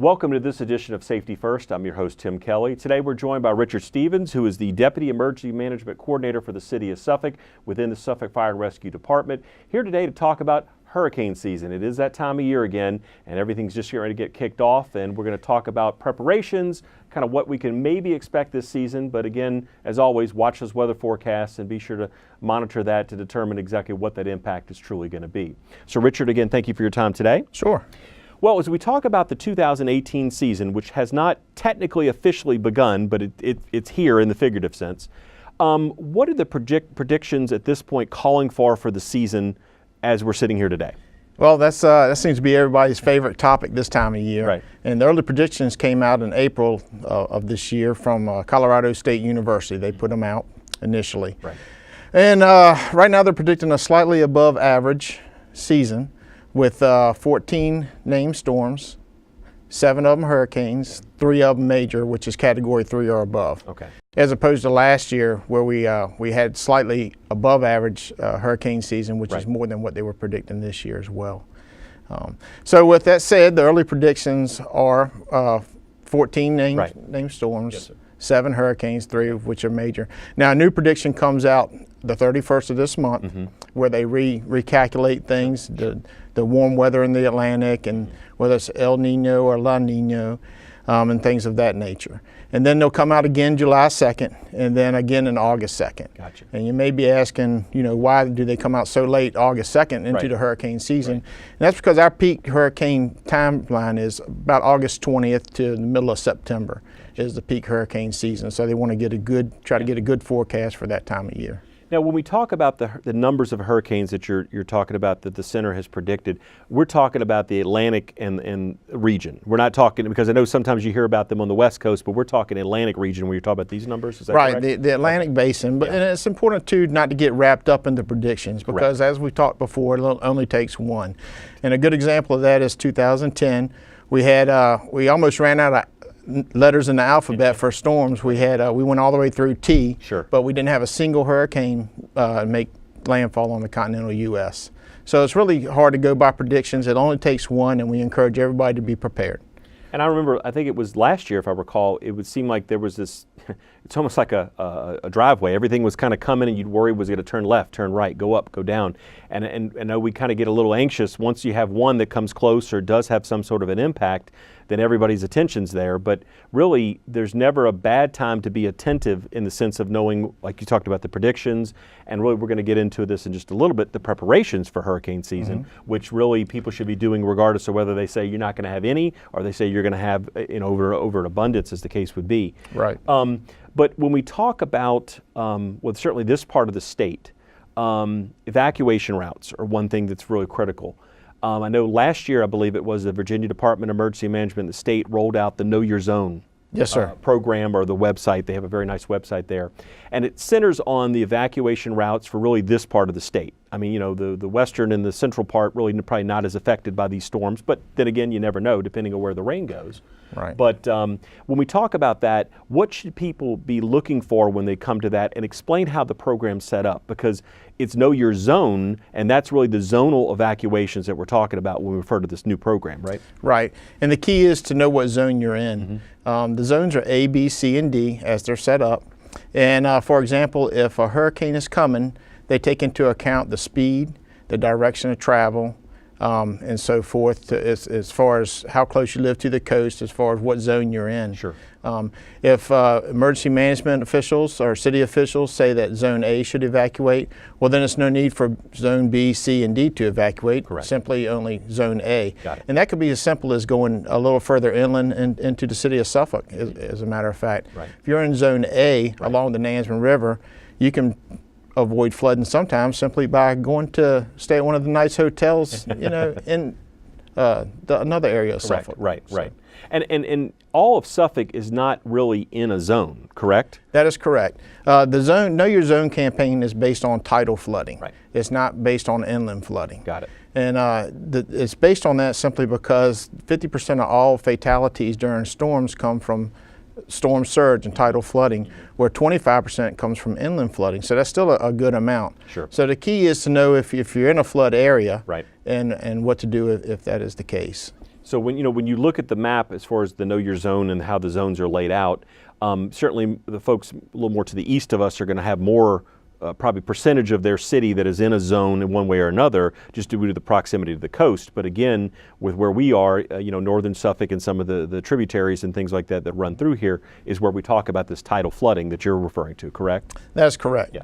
Welcome to this edition of Safety First. I'm your host, Tim Kelly. Today we're joined by Richard Stevens, who is the Deputy Emergency Management Coordinator for the City of Suffolk within the Suffolk Fire and Rescue Department. Here today to talk about hurricane season. It is that time of year again, and everything's just getting ready to get kicked off, and we're going to talk about preparations, kind of what we can maybe expect this season. But again, as always, watch those weather forecasts and be sure to monitor that to determine exactly what that impact is truly going to be. So Richard, again, thank you for your time today. Sure. Well, as we talk about the 2018 season, which has not technically officially begun, but it's here in the figurative sense, what are the predictions at this point calling for the season as we're sitting here today? Well, that seems to be everybody's favorite topic this time of year. Right. And the early predictions came out in April of this year from Colorado State University. They put them out initially. Right. And right now they're predicting a slightly above average season with 14 named storms, 7 of them hurricanes, 3 of them major, which is category 3 or above. Okay. As opposed to last year where we had slightly above average hurricane season, which is more than what they were predicting this year as well. So with that said, the early predictions are 14 named storms, yes, 7 hurricanes, 3 of which are major. Now a new prediction comes out the 31st of this month, where they recalculate things, the warm weather in the Atlantic, and whether it's El Nino or La Nino, and things of that nature. And then they'll come out again July 2nd, and then again in August 2nd. Gotcha. And you may be asking, why do they come out so late August 2nd into the hurricane season? And that's because our peak hurricane timeline is about August 20th to the middle of September is the peak hurricane season. So they want to try to get a good forecast for that time of year. Now, when we talk about the numbers of hurricanes that you're talking about that the center has predicted, we're talking about the Atlantic and region. We're not talking, because I know sometimes you hear about them on the West Coast, but we're talking Atlantic region when you're talking about these numbers. Is that correct? Right, the Atlantic basin. But and it's important too not to get wrapped up in the predictions, because as we talked before, it only takes one. And a good example of that is 2010. We almost ran out of letters in the alphabet for storms. We went all the way through T, but we didn't have a single hurricane make landfall on the continental U.S. So it's really hard to go by predictions. It only takes one, and we encourage everybody to be prepared. And I remember, I think it was last year, if I recall, it would seem like there was this, it's almost like a driveway. Everything was kind of coming, and you'd worry was it going to turn left, turn right, go up, go down. And I know we kind of get a little anxious once you have one that comes close or does have some sort of an impact, then everybody's attention's there. But really, there's never a bad time to be attentive in the sense of knowing, like you talked about, the predictions. And really, we're going to get into this in just a little bit, the preparations for hurricane season, which really people should be doing regardless of whether they say you're not going to have any or they say you're going to have over an abundance, as the case would be. Right. But when we talk about, well, certainly this part of the state, evacuation routes are one thing that's really critical. I know last year, I believe it was the Virginia Department of Emergency Management, the state rolled out the Know Your Zone program, or the website. They have a very nice website there. And it centers on the evacuation routes for really this part of the state. I mean, the western and the central part really probably not as affected by these storms, but then again, you never know depending on where the rain goes. Right. But when we talk about that, what should people be looking for when they come to that, and explain how the program's set up? Because it's Know Your Zone, and that's really the zonal evacuations that we're talking about when we refer to this new program, right? Right. And the key is to know what zone you're in. The zones are A, B, C, and D as they're set up. And for example, if a hurricane is coming, they take into account the speed, the direction of travel, and so forth, as far as how close you live to the coast, as far as what zone you're in. Sure. If emergency management officials or city officials say that zone A should evacuate, well then it's no need for zone B, C, and D to evacuate. Correct. Simply only zone A. Got it. And that could be as simple as going a little further inland into the city of Suffolk, as a matter of fact. Right. If you're in zone A along the Nansemond River, you can avoid flooding sometimes simply by going to stay at one of the nice hotels, in another area of Suffolk. Right. And all of Suffolk is not really in a zone, correct? That is correct. The Know Your Zone campaign is based on tidal flooding. Right. It's not based on inland flooding. Got it. And it's based on that simply because 50% of all fatalities during storms come from storm surge and tidal flooding, where 25% comes from inland flooding. So that's still a good amount. Sure. So the key is to know if you're in a flood area, right, and what to do if that is the case. So when you look at the map as far as the know your zone and how the zones are laid out, certainly the folks a little more to the east of us are going to have more probably percentage of their city that is in a zone in one way or another, just due to the proximity to the coast. But again, with where we are, northern Suffolk and some of the tributaries and things like that that run through here is where we talk about this tidal flooding that you're referring to, correct? That's correct. Yeah.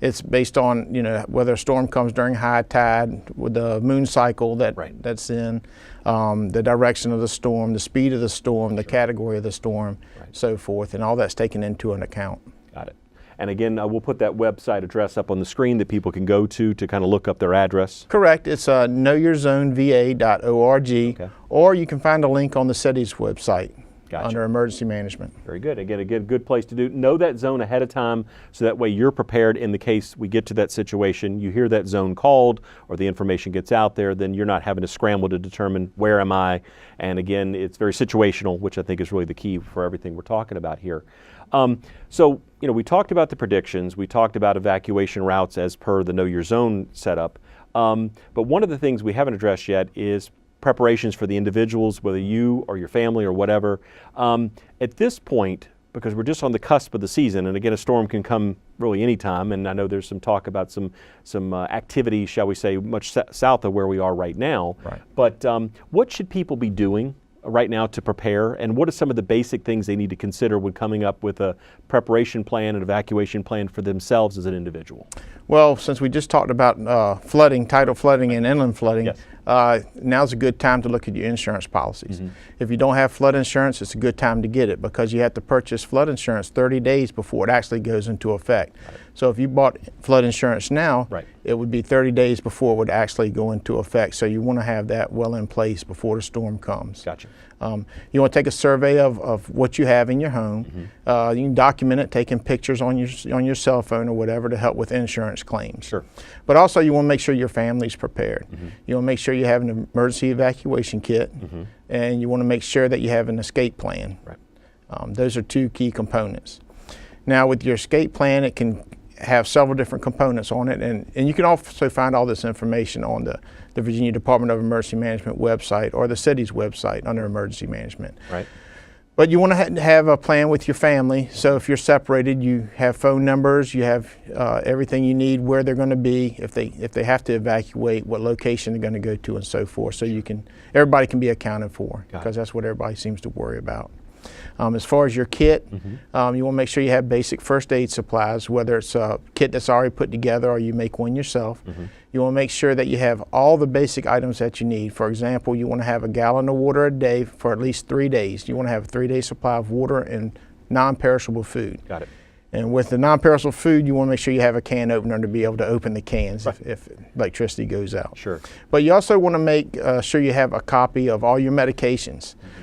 It's based on whether a storm comes during high tide, with the moon cycle that's in, the direction of the storm, the speed of the storm, the category of the storm, so forth, and all that's taken into an account. Got it. And again, we'll put that website address up on the screen that people can go to kind of look up their address. Correct. It's knowyourzoneva.org, or you can find a link on the city's website. Gotcha. Under emergency management. Very good. Again, a good place to know that zone ahead of time, so that way you're prepared in the case we get to that situation. You hear that zone called or the information gets out there, then you're not having to scramble to determine where am I. And again, it's very situational, which I think is really the key for everything we're talking about here. So we talked about the predictions. We talked about evacuation routes as per the Know Your Zone setup. But one of the things we haven't addressed yet is preparations for the individuals, whether you or your family or whatever. At this point, because we're just on the cusp of the season, and again, a storm can come really anytime, and I know there's some talk about some activity, shall we say, much south of where we are right now. Right. But what should people be doing right now to prepare, and what are some of the basic things they need to consider when coming up with a preparation plan and evacuation plan for themselves as an individual? Well, since we just talked about flooding, tidal flooding and inland flooding, yes. Now's a good time to look at your insurance policies. Mm-hmm. If you don't have flood insurance, it's a good time to get it, because you have to purchase flood insurance 30 days before it actually goes into effect. Right. So if you bought flood insurance now, it would be 30 days before it would actually go into effect. So you want to have that well in place before the storm comes. Gotcha. You want to take a survey of what you have in your home. Mm-hmm. You can document it, taking pictures on your cell phone or whatever to help with insurance claims. Sure. But also you want to make sure your family's prepared. Mm-hmm. You want to make sure you have an emergency evacuation kit, mm-hmm. and you want to make sure that you have an escape plan. Right. Those are two key components. Now with your escape plan, it can have several different components on it, and you can also find all this information on the Virginia Department of Emergency Management website or the city's website under emergency management. Right. But you want to have a plan with your family. So if you're separated, you have phone numbers, you have everything you need, where they're going to be, if they have to evacuate, what location they're going to go to, and so forth. So everybody can be accounted for, because that's what everybody seems to worry about. As far as your kit, mm-hmm. You want to make sure you have basic first aid supplies, whether it's a kit that's already put together or you make one yourself. Mm-hmm. You want to make sure that you have all the basic items that you need. For example, you want to have a gallon of water a day for at least 3 days. You want to have a 3-day supply of water and non-perishable food. Got it. And with the non-perishable food, you want to make sure you have a can opener to be able to open the cans if electricity goes out. Sure. But you also want to make sure you have a copy of all your medications. Mm-hmm.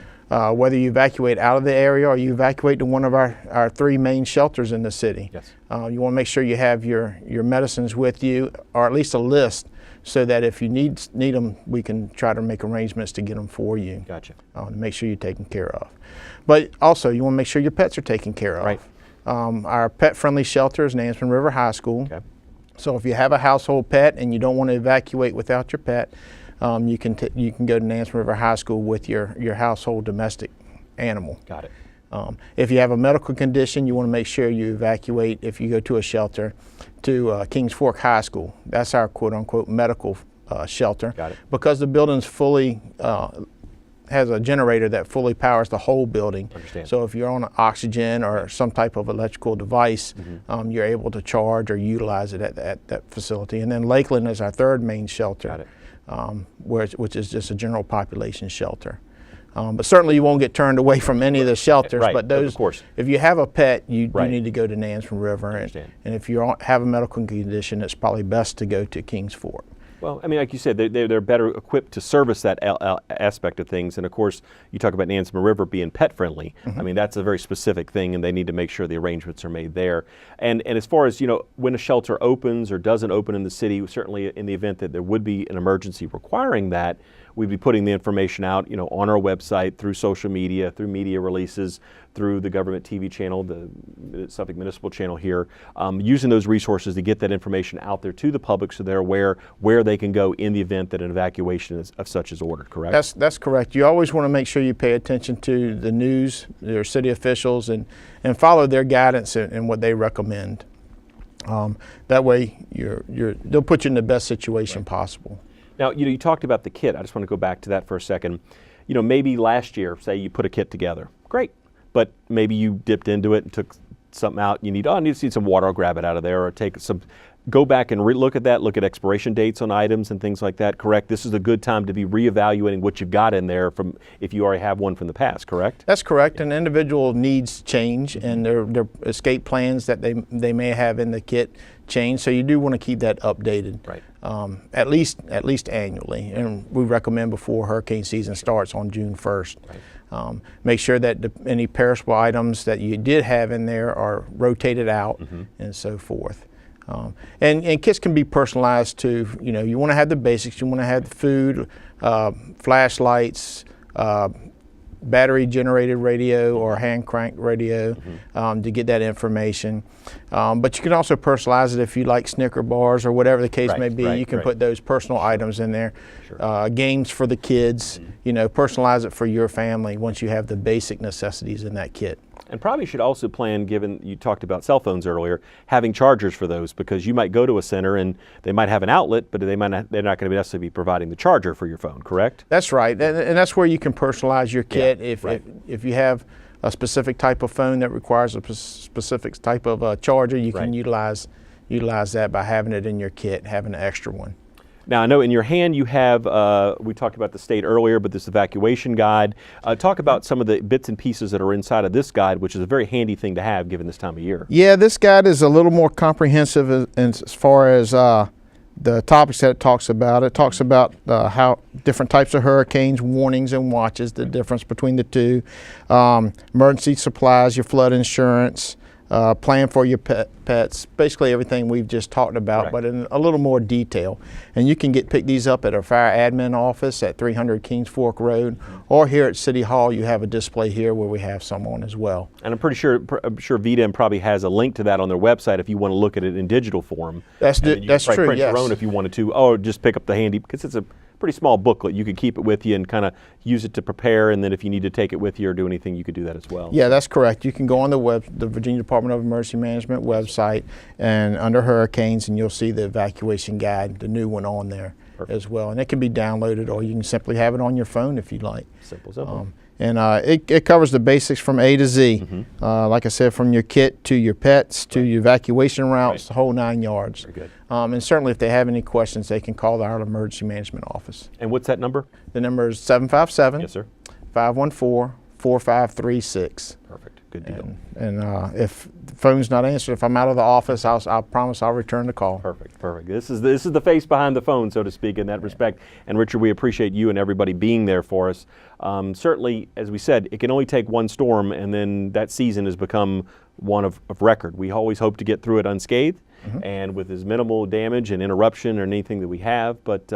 Whether you evacuate out of the area or you evacuate to one of our 3 main shelters in the city. Yes. You want to make sure you have your medicines with you, or at least a list, so that if you need them, we can try to make arrangements to get them for you. Gotcha. To make sure you're taken care of. But also, you want to make sure your pets are taken care of. Right. Our pet-friendly shelter is Nansemond River High School. Okay. So if you have a household pet and you don't want to evacuate without your pet, you can go to Nansemond River High School with your household domestic animal. Got it. If you have a medical condition, you want to make sure you evacuate, if you go to a shelter, to Kings Fork High School. That's our quote-unquote medical shelter. Got it. Because the building's fully has a generator that fully powers the whole building. Understand. So if you're on oxygen or some type of electrical device, mm-hmm. you're you're able to charge or utilize it at that facility. And then Lakeland is our 3rd main shelter. Got it. Which is just a general population shelter. But certainly you won't get turned away from any of the shelters. Right. But those, of course. If you have a pet, you Right. need to go to Nansemond River. And if you have a medical condition, it's probably best to go to Kings Fork. Well, I mean, like you said, they're better equipped to service that aspect of things. And of course, you talk about Nansemond River being pet friendly. Mm-hmm. I mean, that's a very specific thing, and they need to make sure the arrangements are made there. And as far as, when a shelter opens or doesn't open in the city, certainly in the event that there would be an emergency requiring that, we'd be putting the information out, on our website, through social media, through media releases, through the government TV channel, the Suffolk Municipal channel here, using those resources to get that information out there to the public so they're aware where they can go in the event that an evacuation of such is ordered, correct? That's correct. You always want to make sure you pay attention to the news, your city officials, and follow their guidance and what they recommend. That way they'll put you in the best situation possible. Now, you talked about the kit. I just want to go back to that for a second. Maybe last year, say you put a kit together. Great. But maybe you dipped into it and took something out. I need to see some water. I'll grab it out of there, or go back and look at that, look at expiration dates on items and things like that, correct? This is a good time to be reevaluating what you've got in there from if you already have one from the past, correct? That's correct. An individual needs change, and their escape plans that they may have in the kit change. So you do want to keep that updated, right? At least annually, and we recommend before hurricane season starts on June 1st. Right. Make sure that any perishable items that you did have in there are rotated out, and so forth. And kits can be personalized too. You want to have the basics. You want to have the food, flashlights, battery generated radio or hand crank radio to get that information. But you can also personalize it if you like Snicker bars or whatever the case may be. You can put those personal items in there. Sure. Games for the kids, personalize it for your family once you have the basic necessities in that kit. And probably should also plan, given you talked about cell phones earlier, having chargers for those, because you might go to a center and they might have an outlet, but they're not going to necessarily be providing the charger for your phone, correct? That's right, and that's where you can personalize your kit. If you have a specific type of phone that requires a specific type of charger, you can utilize that by having it in your kit, having an extra one. Now, I know in your hand you have, we talked about the state earlier, but this evacuation guide. Talk about some of the bits and pieces that are inside of this guide, which is a very handy thing to have given this time of year. Yeah, this guide is a little more comprehensive as far as the topics that it talks about. It talks about how different types of hurricanes, warnings and watches, the difference between the two, emergency supplies, your flood insurance, plan for your pets, basically everything we've just talked about, but in a little more detail. And you can pick these up at our fire admin office at 300 Kings Fork Road, or here at City Hall. You have a display here where we have some on as well. And I'm sure VDM probably has a link to that on their website if you want to look at it in digital form. That's true. Print yes. your own if you wanted to, or just pick up the handy, because it's a pretty small booklet. You could keep it with you and kind of use it to prepare, and then if you need to take it with you or do anything, you could do that as well. Yeah, that's correct. You can go on the Virginia Department of Emergency Management website and under hurricanes, and you'll see the evacuation guide, the new one on there as well. And it can be downloaded, or you can simply have it on your phone if you'd like. Simple. And it covers the basics from A to Z. Like I said, from your kit to your pets to your evacuation routes, the whole 9 yards. Very good. And certainly if they have any questions, they can call our emergency management office. And what's that number? The number is 757 Yes, sir. 514-4536. Perfect. Good deal. And if the phone's not answered, if I'm out of the office, I'll promise I'll return the call. Perfect. This is the face behind the phone, so to speak, in that respect. And Richard, we appreciate you and everybody being there for us. Certainly, as we said, it can only take one storm, and then that season has become one of record. We always hope to get through it unscathed and with as minimal damage and interruption or anything that we have. But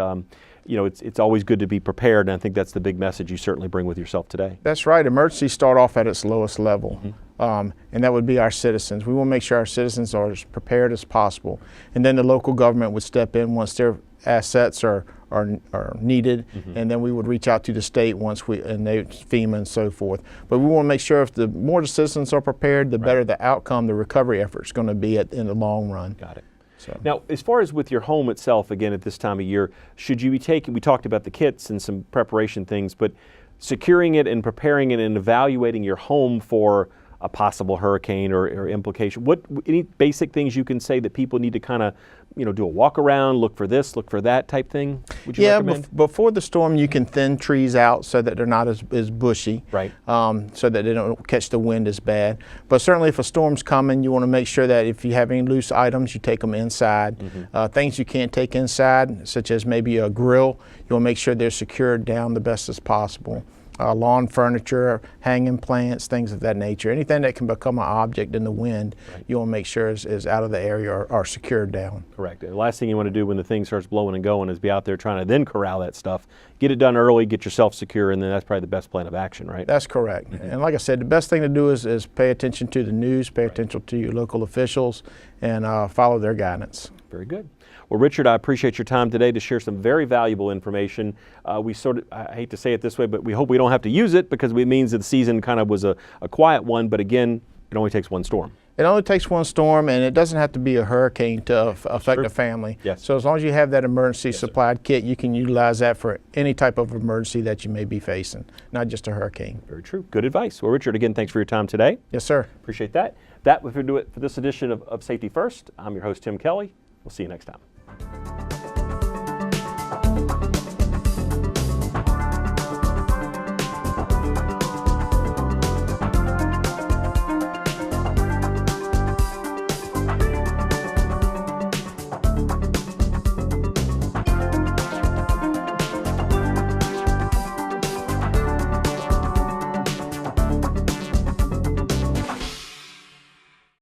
it's always good to be prepared, and I think that's the big message you certainly bring with yourself today. That's right. Emergencies start off at its lowest level, and that would be our citizens. We want to make sure our citizens are as prepared as possible, and then the local government would step in once their assets are needed, and then we would reach out to the state once FEMA and so forth. But we want to make sure if the more the citizens are prepared, the better the outcome, the recovery effort is going to be in the long run. Got it. So. Now, as far as with your home itself, again, at this time of year, should you be taking, we talked about the kits and some preparation things, but securing it and preparing it and evaluating your home for a possible hurricane or implication, any basic things you can say that people need to kind of, do a walk around, look for this, look for that type thing? Would you recommend? Before the storm, you can thin trees out so that they're not as bushy, right? So that they don't catch the wind as bad. But certainly if a storm's coming, you want to make sure that if you have any loose items, you take them inside. Things you can't take inside, such as maybe a grill, you want to make sure they're secured down the best as possible. lawn furniture, hanging plants, things of that nature. Anything that can become an object in the wind, you want to make sure is out of the area or secured down. Correct. And the last thing you want to do when the thing starts blowing and going is be out there trying to then corral that stuff. Get it done early, get yourself secure, and then that's probably the best plan of action, right? That's correct. And like I said, the best thing to do is pay attention to the news, pay attention to your local officials, and follow their guidance. Very good. Well, Richard, I appreciate your time today to share some very valuable information. We sort of, I hate to say it this way, but we hope we don't have to use it because it means that the season kind of was a quiet one, but again, it only takes one storm. It only takes one storm, and it doesn't have to be a hurricane to affect a family. Yes. So as long as you have that emergency supplied kit, you can utilize that for any type of emergency that you may be facing, not just a hurricane. Very true. Good advice. Well, Richard, again, thanks for your time today. Yes, sir. Appreciate that. That will do it for this edition of Safety First. I'm your host, Tim Kelly. We'll see you next time.